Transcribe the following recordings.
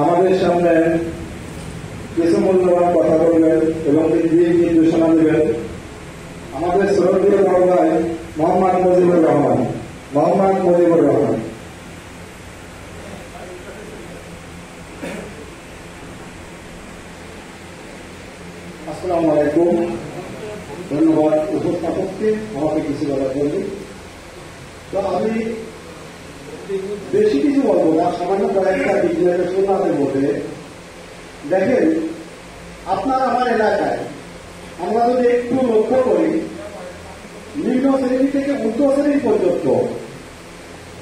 আমাদের সামনে কিছু মূল্যবান কথা বলবেন এবং দিক নির্দেশনা দেবেন আমাদের শ্রদ্ধেয় বড় ভাই মোহাম্মদ মুজিবুর রহমান। আসসালামু আলাইকুম। ধন্যবাদ উপস্থাপককে আমাকে কিছু বলার জন্য। তো আমি বেশি কিছু বলবো না, সামান্য কয়েকটা ডিক্লারেশনের মধ্যে দেখেন, আপনার আমার এলাকায় আমরা যদি একটু লক্ষ্য করি, নিম্ন শ্রেণী থেকে উচ্চ শ্রেণী পর্যন্ত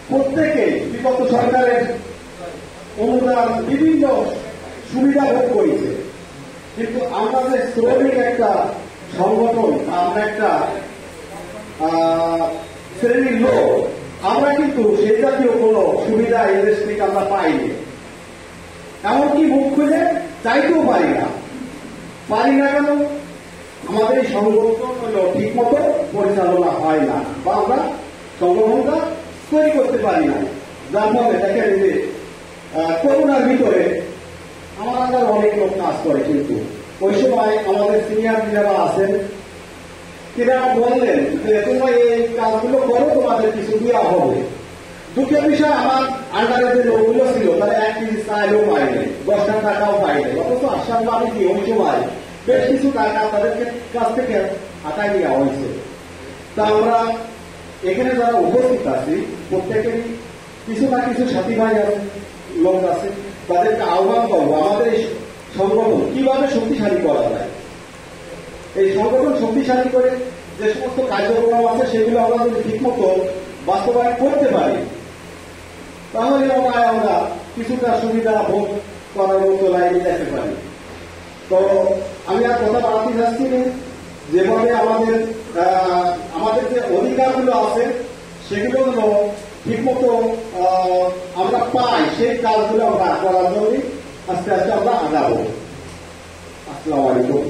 প্রত্যেকে বিগত সরকারের অনুদান বিভিন্ন সুবিধা ভোগ করেছে, কিন্তু আমরা যে শ্রমিক একটা সংগঠন, আমরা একটা শ্রেণীর লোক, আমরা কিন্তু সেই জাতীয় কোন সুবিধা এই দেশ থেকে আমরা পাইনি। এমনকি মুখ খুলে চাইতেও পারি না কেন? আমাদের এই সংগঠন হলো ঠিক মতো পরিচালনা হয় না, বা আমরা সংগঠনটা তৈরি করতে পারি না। যার ফলে দেখেন যে করোনার ভিতরে আমাদের অনেক লোক কাজ করে, কিন্তু ওই সময় আমাদের সিনিয়র যারা আছেন তারা বললেন যে তোমরা এই কাজগুলো করো, তোমাদের কিছু দেওয়া হবে। দুটো বিষয়, আমার আন্ডারে যে লোকগুলো ছিল তারা 1 কেজি চাইলেও পাইনি, 10 টাকাও পাইনি, অথচ আসার মানে কি ওই সময় বেশ কিছু টাকা তাদের কাছ থেকে হাতায় নেওয়া হয়েছে। তা আমরা এখানে যারা উপস্থিত আছি প্রত্যেকেরই কিছু না কিছু সাথী ভাই আছে, লোক আছে, তাদেরকে আহ্বান করবো আমাদের এই সংগঠন কিভাবে শক্তিশালী করা যায়। এই সংগঠন শক্তিশালী করে যে সমস্ত কার্যক্রম আছে সেগুলো আমরা যদি ঠিকমতো বাস্তবায়ন করতে পারি, তাহলে আমরা কিছুটা সুবিধা ভোগ করার মতো লাইনে যেতে পারি। তো আমি আর কথা বাড়াতে যাচ্ছি না, যেভাবে আমাদের যে অধিকারগুলো আছে সেগুলো হলো ঠিকমতো আমরা পাই, সেই কাজগুলো আমরা করার জন্য আস্তে আস্তে আমরা আগাবো। আসসালামু আলাইকুম।